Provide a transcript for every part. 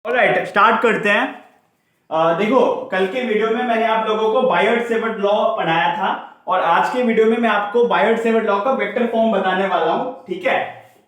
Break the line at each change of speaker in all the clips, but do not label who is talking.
Alright, start करते हैं। देखो, कल के वीडियो में मैंने आप लोगों को बायोट-सेवर्ट लॉ पढ़ाया था और आज के वीडियो में मैं आपको बायोट-सेवर्ट लॉ का वेक्टर फॉर्म बताने वाला हूं। ठीक है,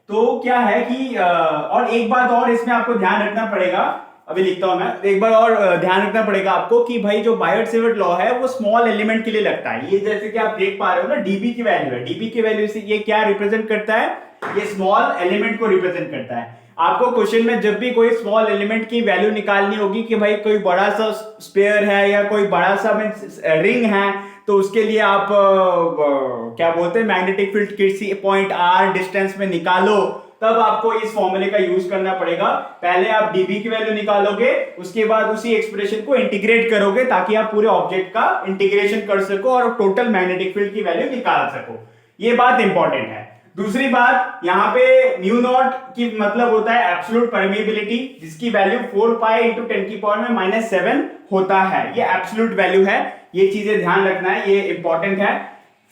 तो क्या है कि और एक बात और इसमें आपको ध्यान रखना पड़ेगा, अभी लिखता हूं मैं। एक बार और ध्यान रखना पड़ेगा आपको कि भाई जो बायोट-सेवर्ट लॉ है वो स्मॉल एलिमेंट के लिए लगता है। ये जैसे कि आप देख पा रहे हो ना, डीबी की वैल्यू है। डीबी की वैल्यू से ये क्या रिप्रेजेंट करता है? ये स्मॉल एलिमेंट को रिप्रेजेंट करता है। आपको क्वेश्चन में जब भी कोई स्मॉल एलिमेंट की वैल्यू निकालनी होगी कि भाई कोई बड़ा सा स्पेयर है या कोई बड़ा सा रिंग है, तो उसके लिए आप क्या बोलते हैं, मैग्नेटिक फील्ड किसी पॉइंट आर डिस्टेंस में निकालो, तब आपको इस फॉर्मूले का यूज करना पड़ेगा। पहले आप डीबी की वैल्यू निकालोगे, उसके बाद उसी एक्सप्रेशन को इंटीग्रेट करोगे ताकि आप पूरे ऑब्जेक्ट का इंटीग्रेशन कर सको और टोटल मैग्नेटिक फील्ड की वैल्यू निकाल सको। ये बात इंपॉर्टेंट है। दूसरी बात, यहाँ पे म्यू नॉट की मतलब होता है एब्सोल्यूट परमिएबिलिटी, जिसकी वैल्यू 4 पाई इंटू 10 की पावर में -7 होता है। ये एब्सोल्यूट वैल्यू है, ये चीजें ध्यान रखना है, ये इंपॉर्टेंट है।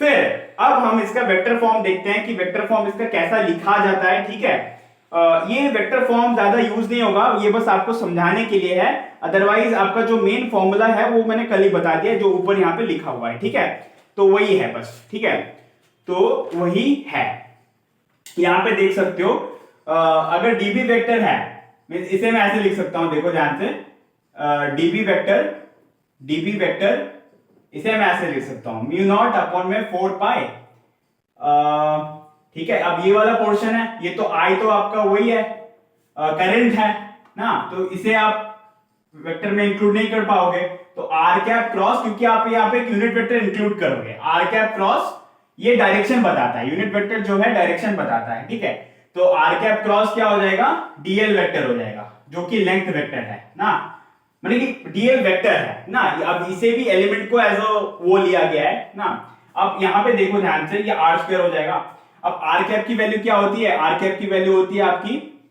फिर अब हम इसका वेक्टर फॉर्म देखते हैं कि वेक्टर फॉर्म इसका कैसा लिखा जाता है। ठीक है, ये वेक्टर फॉर्म ज्यादा यूज नहीं होगा, ये बस आपको समझाने के लिए है। अदरवाइज आपका जो मेन फॉर्मूला है वो मैंने कल ही बता दिया, जो ऊपर यहाँ पे लिखा हुआ है। ठीक है, तो वही है बस। ठीक है, तो वही है, यहां पे देख सकते हो। अगर डीबी वेक्टर है, इसे मैं ऐसे लिख सकता हूं, देखो ध्यान से, डीबी वेक्टर इसे मैं ऐसे लिख सकता हूं, म्यू नॉट अपॉन में 4 पाई। ठीक है, अब ये वाला पोर्शन है, ये तो आई तो आपका वही है, करंट है ना, तो इसे आप वेक्टर में इंक्लूड नहीं कर पाओगे। तो आर कैप क्रॉस, क्योंकि आप यहाँ पे एक यूनिट वेक्टर इंक्लूड करोगे, आर कैप क्रॉस ये डायरेक्शन बताता है, यूनिट वेक्टर जो है डायरेक्शन बताता है। ठीक है, तो आर कैप क्रॉस क्या हो जाएगा? डीएल वेक्टर हो जाएगा, जो कि लेंथ वेक्टर है ना, मतलब कि डीएल वेक्टर है ना। अब इसे भी एलिमेंट को एज वो लिया गया है ना। अब यहाँ पे देखो ध्यान से, ये आर स्क्वायर हो जाएगा। अब आर कैप की वैल्यू क्या होती है? आर कैप की वैल्यू होती है आपकी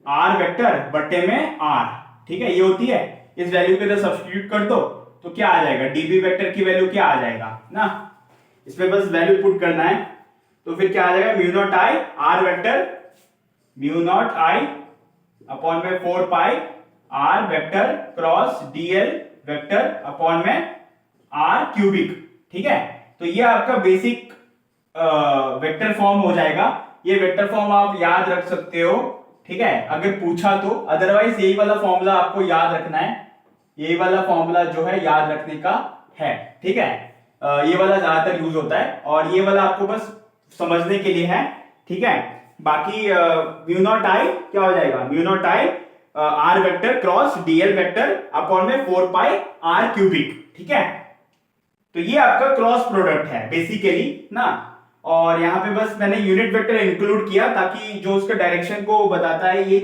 आर वेक्टर बट्टे में आर। ठीक है, ये होती है, इस वैल्यू के अंदर सब्स्टिट्यूट कर दो तो क्या आ जाएगा? डीबी वेक्टर की वैल्यू क्या आ जाएगा ना, इसमें बस वैल्यू पुट करना है, तो फिर क्या आ जाएगा? Mu naught I R vector, mu naught I upon में 4 pi R vector cross DL vector upon में आर क्यूबिक। ठीक है, तो ये आपका बेसिक वेक्टर फॉर्म हो जाएगा। ये वेक्टर फॉर्म आप याद रख सकते हो, ठीक है, अगर पूछा तो। अदरवाइज यही वाला फॉर्मूला आपको याद रखना है, यही वाला फॉर्मूला जो है याद रखने का है। ठीक है, ये वाला ज्यादातर यूज होता है और ये वाला आपको बस समझने के लिए है। ठीक है, बाकी म्यू नॉट आई क्या हो जाएगा? Mu naught I R vector cross DL vector upon में 4 पाई आर क्यूबिक। ठीक है, तो ये आपका क्रॉस प्रोडक्ट है बेसिकली ना। और यहाँ पे बस मैंने यूनिट वेक्टर इंक्लूड किया ताकि जो उसका डायरेक्शन को बताता है, ये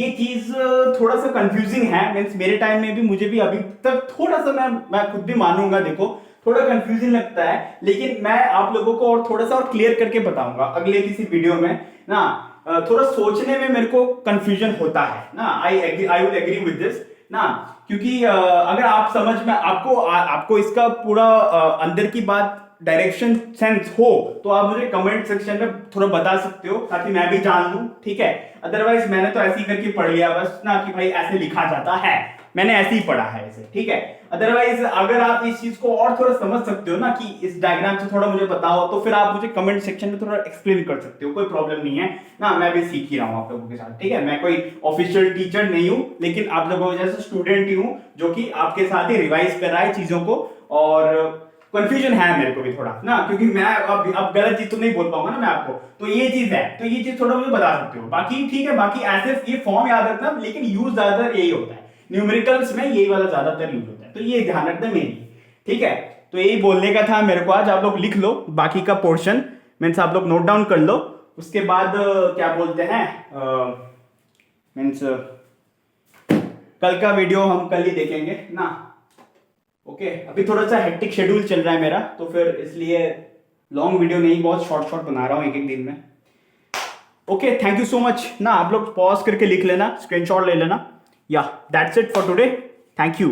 चीज थोड़ा सा कंफ्यूजिंग है। मींस मेरे टाइम में भी, मुझे भी अभी तक थोड़ा सा, मैं खुद भी मानूंगा, देखो थोड़ा कंफ्यूजिंग लगता है, लेकिन मैं आप लोगों को और थोड़ा सा और क्लियर करके बताऊंगा अगले किसी वीडियो में ना। थोड़ा सोचने में मेरे को कंफ्यूजन होता है ना, I will agree with this ना, क्योंकि अगर आप समझ में आपको इसका पूरा अंदर की बात डायरेक्शन सेंस हो तो आप मुझे कमेंट सेक्शन में थोड़ा बता सकते हो ताकि मैं भी जान लूं। ठीक है, अदरवाइज मैंने तो ऐसे ही करके पढ़ लिया बस ना, कि भाई ऐसे लिखा जाता है, मैंने ऐसे ही पढ़ा है इसे। ठीक है, अदरवाइज अगर आप इस चीज को और थोड़ा समझ सकते हो ना, कि इस डायग्राम से थोड़ा मुझे बताओ, तो फिर आप मुझे कमेंट सेक्शन में थोड़ा एक्सप्लेन कर सकते हो, कोई प्रॉब्लम नहीं है ना। मैं भी सीख ही रहा हूं आप लोगों के साथ। ठीक है, मैं कोई ऑफिशियल टीचर नहीं हूं, लेकिन आप लोगों जैसे स्टूडेंट ही हूं जो कि आपके साथ ही रिवाइज कर रहा है चीजों को। और कंफ्यूजन है मेरे को भी थोड़ा ना, क्योंकि मैं अब गलत चीज तो नहीं बोल पाऊंगा ना मैं आपको, तो ये चीज है, तो ये चीज थोड़ा मुझे बता सकते हो। बाकी ठीक है, बाकी ऐसे ये फॉर्म याद रखना, लेकिन यूज ज्यादातर यही होता है, न्यूमेरिकल्स में यही वाला ज्यादातर यूज होता है, तो ये ध्यान रखना मेनली। ठीक है, तो यही बोलने का था मेरे को आज। आप लोग लिख लो बाकी का पोर्शन, मीन्स आप लोग नोट डाउन कर लो, उसके बाद क्या बोलते हैं, मीन्स कल का वीडियो हम कल ही देखेंगे ना। ओके, अभी थोड़ा सा हेक्टिक शेड्यूल चल रहा है मेरा, तो फिर इसलिए लॉन्ग वीडियो नहीं, बहुत शॉर्ट बना रहा हूँ एक दिन में। Okay, thank you so much ना। आप लोग पॉज करके लिख लेना, स्क्रीनशॉट ले लेना। या that's it for today, thank you.